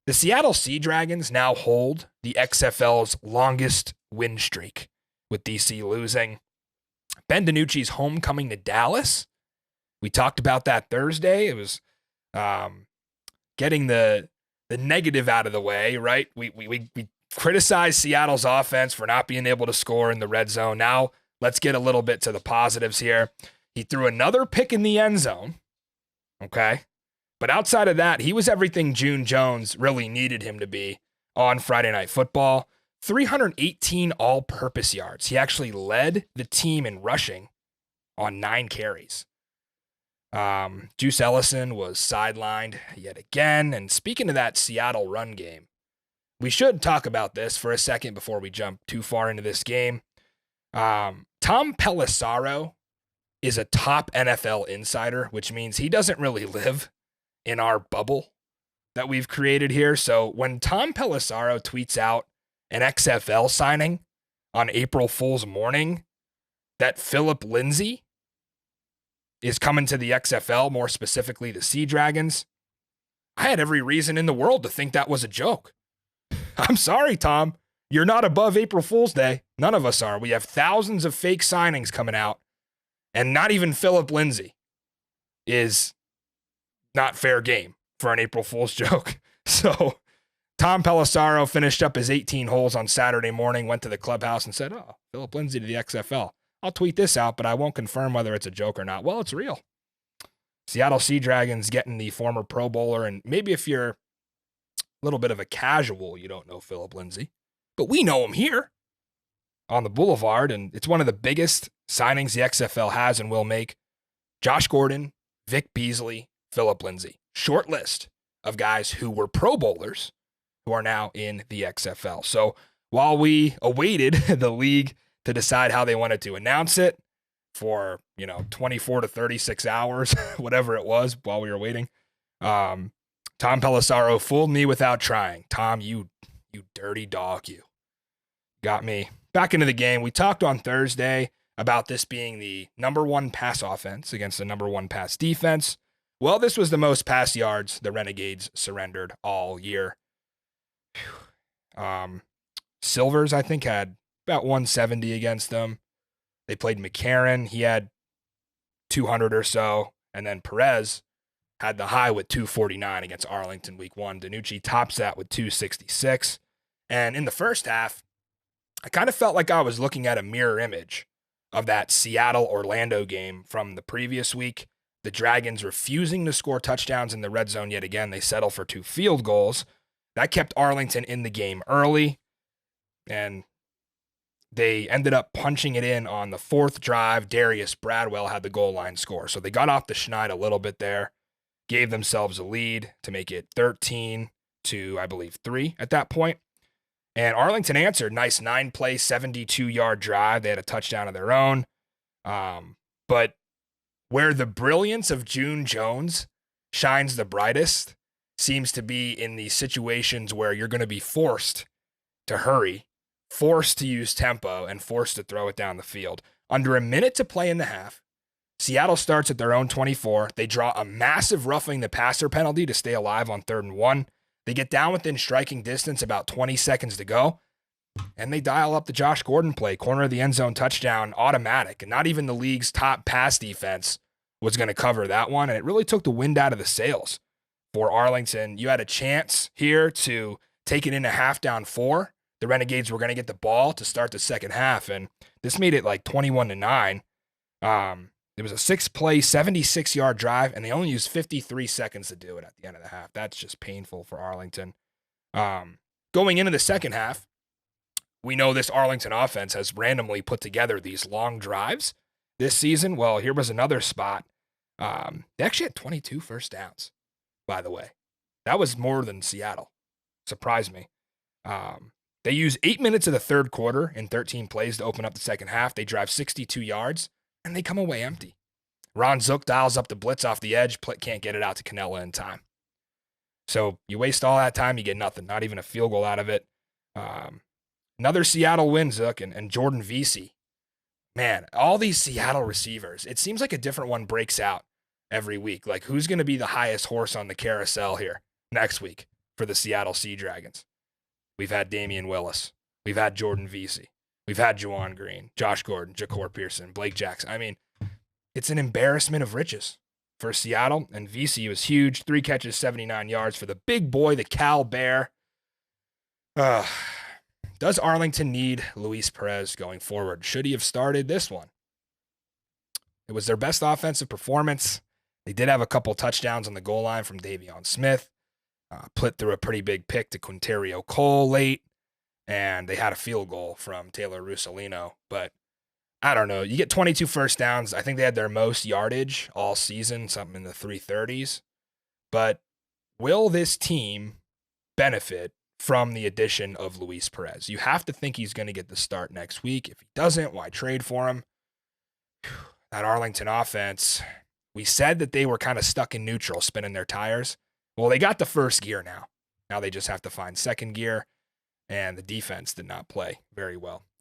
The Seattle Sea Dragons now hold the XFL's longest win streak, with DC losing. Ben DiNucci's homecoming to Dallas. We talked about that Thursday. It was getting the negative out of the way, right? We criticized Seattle's offense for not being able to score in the red zone. Now let's get a little bit to the positives here. He threw another pick in the end zone, okay? But outside of that, he was everything June Jones really needed him to be on Friday Night Football. 318 all-purpose yards. He actually led the team in rushing on 9 carries. Juice Ellison was sidelined yet again. And speaking of that Seattle run game, we should talk about this for a second before we jump too far into this game. Tom Pelissero is a top NFL insider, which means he doesn't really live in our bubble that we've created here. So when Tom Pelissero tweets out an XFL signing on April Fool's morning that Philip Lindsay is coming to the XFL, more specifically the Sea Dragons, I had every reason in the world to think that was a joke. I'm sorry, Tom. You're not above April Fool's Day. None of us are. We have thousands of fake signings coming out, and not even Philip Lindsay is not fair game for an April Fool's joke. So Tom Pelissero finished up his 18 holes on Saturday morning, went to the clubhouse and said, "Oh, Philip Lindsay to the XFL. I'll tweet this out, but I won't confirm whether it's a joke or not." Well, it's real. Seattle Sea Dragons getting the former Pro Bowler, and maybe if you're a little bit of a casual, you don't know Philip Lindsay, but we know him here on the Boulevard, and it's one of the biggest signings the XFL has and will make. Josh Gordon, Vic Beasley, Philip Lindsay. Short list of guys who were Pro Bowlers who are now in the XFL. So while we awaited the league to decide how they wanted to announce it for, 24 to 36 hours, whatever it was while we were waiting, Tom Pelissero fooled me without trying. Tom, you dirty dog, you got me. Back into the game, we talked on Thursday about this being the number 1 pass offense against the number 1 pass defense. Well, this was the most pass yards the Renegades surrendered all year. Silvers, I think, had about 170 against them. They played McCarron. He had 200 or so. And then Perez had the high with 249 against Arlington week 1. DiNucci tops that with 266. And in the first half, I kind of felt like I was looking at a mirror image of that Seattle-Orlando game from the previous week. The Dragons refusing to score touchdowns in the red zone yet again. They settle for 2 field goals. That kept Arlington in the game early, and they ended up punching it in on the 4th drive. Darius Bradwell had the goal line score. So they got off the schneid a little bit there, gave themselves a lead to make it 13 to, I believe, 3 at that point. And Arlington answered. Nice 9-play, 72-yard drive. They had a touchdown of their own. But where the brilliance of June Jones shines the brightest seems to be in these situations where you're going to be forced to hurry, forced to use tempo, and forced to throw it down the field. Under a minute to play in the half, Seattle starts at their own 24. They draw a massive roughing the passer penalty to stay alive on 3rd and 1. They get down within striking distance, about 20 seconds to go, and they dial up the Josh Gordon play, corner of the end zone touchdown, automatic. And not even the league's top pass defense was going to cover that one, and it really took the wind out of the sails for Arlington. You had a chance here to take it in a half down 4. The Renegades were going to get the ball to start the second half, and this made it like 21-9. It was a 6-play, 76-yard drive, and they only used 53 seconds to do it at the end of the half. That's just painful for Arlington. Going into the second half, we know this Arlington offense has randomly put together these long drives this season. Well, here was another spot. They actually had 22 first downs, by the way. That was more than Seattle. Surprised me. They use 8 minutes of the third quarter in 13 plays to open up the second half. They drive 62 yards, and they come away empty. Ron Zook dials up the blitz off the edge. Can't get it out to Canella in time. So you waste all that time, you get nothing, not even a field goal out of it. Another Seattle win, Zook, and Jordan Vesey. Man, all these Seattle receivers, it seems like a different one breaks out every week. Like, who's going to be the highest horse on the carousel here next week for the Seattle Sea Dragons. We've had Damian Willis. We've had Jordan Vesey. We've had Juwan Green, Josh Gordon, Jakor Pearson, Blake Jackson. I mean, it's an embarrassment of riches for Seattle, and Vesey was huge. 3 catches, 79 yards for the big boy, the Cal Bear. Does Arlington need Luis Perez going forward? Should he have started this one? It was their best offensive performance. They did have a couple touchdowns on the goal line from Davion Smith. Plitt threw a pretty big pick to Quinterio Cole late, and they had a field goal from Taylor Russolino. But I don't know. You get 22 first downs. I think they had their most yardage all season, something in the 330s. But will this team benefit from the addition of Luis Perez? You have to think he's going to get the start next week. If he doesn't, why trade for him? That Arlington offense, we said that they were kind of stuck in neutral, spinning their tires. Well, they got the first gear now. Now they just have to find second gear, and the defense did not play very well